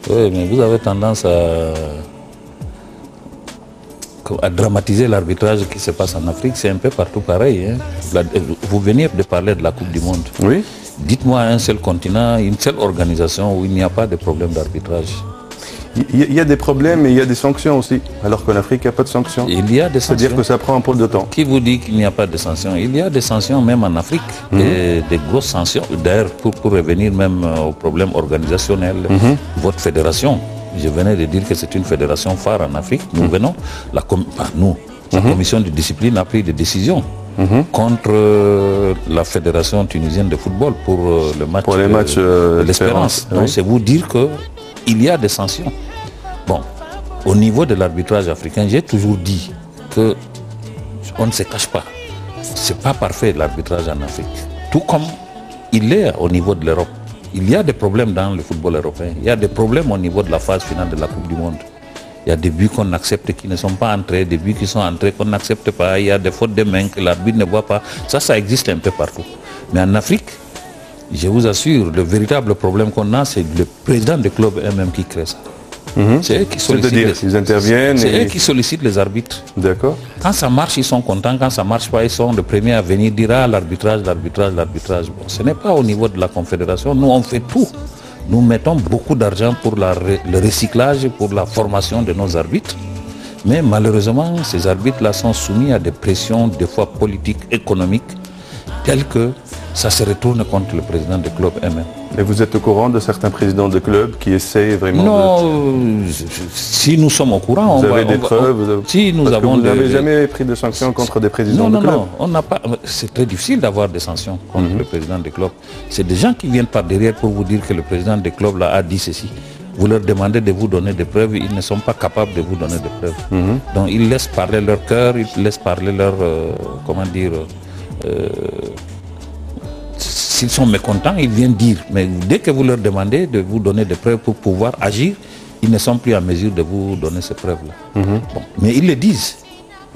Oui, mais vous avez tendance à dramatiser l'arbitrage qui se passe en Afrique. C'est un peu partout pareil. Hein. Vous venez de parler de la Coupe du Monde. Oui. Dites-moi un seul continent, une seule organisation où il n'y a pas de problème d'arbitrage. Il y a des problèmes et il y a des sanctions aussi, alors qu'en Afrique, il n'y a pas de sanctions. Il y a des sanctions. C'est-à-dire que ça prend un peu de temps. Qui vous dit qu'il n'y a pas de sanctions? Il y a des sanctions même en Afrique, et des grosses sanctions. D'ailleurs, pour revenir même au problème organisationnel, votre fédération, je venais de dire que c'est une fédération phare en Afrique. Nous venons, la commission de discipline a pris des décisions contre la fédération tunisienne de football pour le match de l'Espérance. Donc c'est vous dire qu'il y a des sanctions. Bon, au niveau de l'arbitrage africain, j'ai toujours dit qu'on ne se cache pas. C'est pas parfait l'arbitrage en Afrique. Tout comme il est au niveau de l'Europe. Il y a des problèmes dans le football européen. Il y a des problèmes au niveau de la phase finale de la Coupe du Monde. Il y a des buts qu'on accepte qui ne sont pas entrés, des buts qui sont entrés qu'on n'accepte pas. Il y a des fautes de main que l'arbitre ne voit pas. Ça existe un peu partout. Mais en Afrique, je vous assure, le véritable problème qu'on a, c'est le président du club eux-mêmes qui crée ça. C'est eux qui sollicitent. Ils interviennent. C'est eux qui sollicitent les arbitres. D'accord. Quand ça marche, ils sont contents. Quand ça ne marche pas, ils sont les premiers à venir dire l'arbitrage. Bon, ce n'est pas au niveau de la confédération. Nous, on fait tout. Nous mettons beaucoup d'argent pour le recyclage, pour la formation de nos arbitres. Mais malheureusement, ces arbitres-là sont soumis à des pressions, des fois politiques, économiques, telles que ça se retourne contre le président du club eux-mêmes. Et vous êtes au courant de certains présidents de clubs qui essayent vraiment si nous sommes au courant, vous avez des preuves. Si nous Parce avons que vous n'avez jamais pris de sanctions contre des présidents de clubs. Non, on n'a pas. C'est très difficile d'avoir des sanctions contre le président des clubs. C'est des gens qui viennent par derrière pour vous dire que le président des clubs là a dit ceci. Vous leur demandez de vous donner des preuves, ils ne sont pas capables de vous donner des preuves. Donc ils laissent parler leur cœur, ils laissent parler leur s'ils sont mécontents, ils viennent dire. Mais dès que vous leur demandez de vous donner des preuves pour pouvoir agir, ils ne sont plus en mesure de vous donner ces preuves-là. Bon. Mais ils le disent.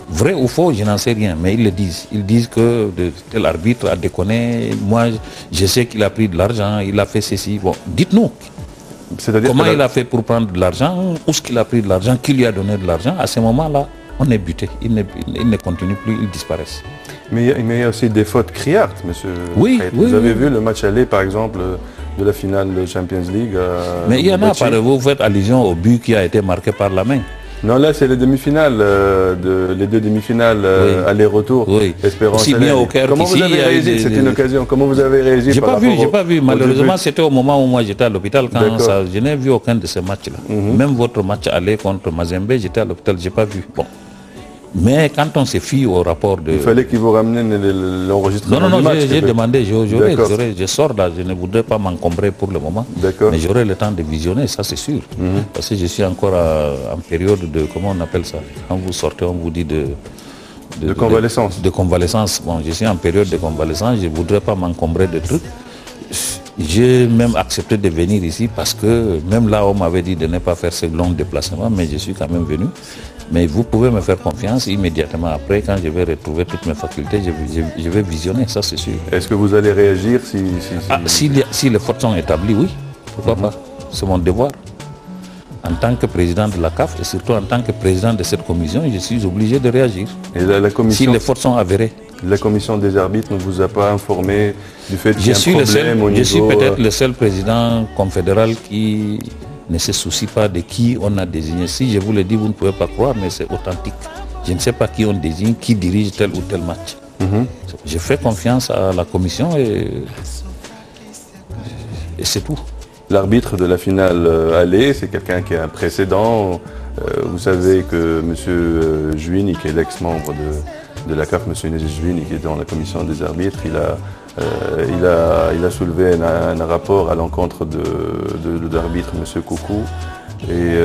Vrai ou faux, je n'en sais rien, mais ils le disent. Ils disent que tel arbitre a déconné. Moi, je sais qu'il a pris de l'argent, il a fait ceci. Bon, dites-nous. Comment il a fait pour prendre de l'argent? Où est-ce qu'il a pris de l'argent? Qui lui a donné de l'argent? À ce moment-là, on est buté. Il ne continue plus, il disparaissent. Mais il y a aussi des fautes criardes, monsieur. Oui, vous avez vu le match aller, par exemple, de la finale de Champions League. Mais il y en a, vous faites allusion au but qui a été marqué par la main. Non, là, c'est les demi-finales, les deux demi-finales aller-retour. Oui. Espérance. Aussi bien au Caire Comment vous avez réagi? C'est une occasion. Comment vous avez réagi? J'ai pas vu. Malheureusement, c'était au moment où moi j'étais à l'hôpital. Je n'ai vu aucun de ces matchs-là. Même votre match aller contre Mazembe, j'étais à l'hôpital, j'ai pas vu. Bon. Mais quand on se fie au rapport de... Il fallait qu'il vous ramène l'enregistrement du match. Non, j'ai demandé, je sors là, je ne voudrais pas m'encombrer pour le moment. Mais j'aurai le temps de visionner, ça c'est sûr. Parce que je suis encore en période de, comment on appelle ça? Quand vous sortez, on vous dit de convalescence. De convalescence. Bon, je suis en période de convalescence, je ne voudrais pas m'encombrer de trucs. J'ai même accepté de venir ici parce que même là, on m'avait dit de ne pas faire ce long déplacement, mais je suis quand même venu. Mais vous pouvez me faire confiance immédiatement après, quand je vais retrouver toutes mes facultés, je vais visionner, ça c'est sûr. Est-ce que vous allez réagir si les fautes sont établies, oui. Pourquoi pas? C'est mon devoir. En tant que président de la CAF et surtout en tant que président de cette commission, je suis obligé de réagir. Et la commission, si les fautes sont avérées. La commission des arbitres ne vous a pas informé du fait qu'il y a un problème au niveau... Je suis peut-être le seul président confédéral qui ne se soucie pas de qui on a désigné. Si je vous le dis, vous ne pouvez pas croire, mais c'est authentique. Je ne sais pas qui on désigne, qui dirige tel ou tel match. Je fais confiance à la commission et c'est tout. L'arbitre de la finale aller, c'est quelqu'un qui a un précédent. Vous savez que M. Juini, qui est l'ex-membre de la CAF, M. Juini, qui est dans la commission des arbitres, il a soulevé un rapport à l'encontre de l'arbitre M. Coucou et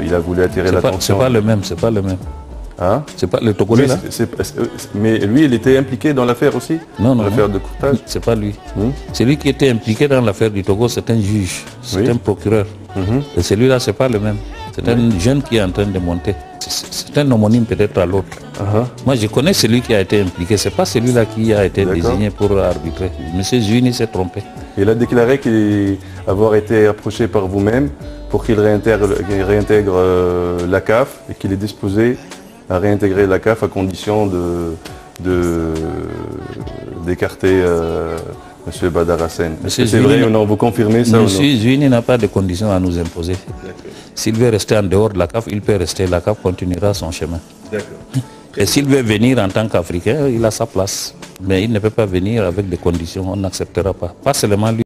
il a voulu attirer l'attention. C'est pas le même. Hein? C'est pas le Togolais là? Mais lui, il était impliqué dans l'affaire aussi? Non, l'affaire de courtage? C'est pas lui. C'est lui qui était impliqué dans l'affaire du Togo, c'est un juge, c'est un procureur. Et celui-là, c'est pas le même. C'est un jeune qui est en train de monter. C'est un homonyme peut-être à l'autre. Moi, je connais celui qui a été impliqué. C'est pas celui-là qui a été désigné pour arbitrer. Monsieur Juini s'est trompé. Il a déclaré avoir été approché par vous-même pour qu'il réintègre la CAF et qu'il est disposé à réintégrer la CAF à condition d'écarter M. Badar Hassen. C'est vrai ou non? Vous confirmez ça ou non? M. Zouini n'a pas de conditions à nous imposer. S'il veut rester en dehors de la CAF, il peut rester. La CAF continuera son chemin. Et s'il veut venir en tant qu'Africain, il a sa place. Mais il ne peut pas venir avec des conditions, on n'acceptera pas. Pas seulement lui.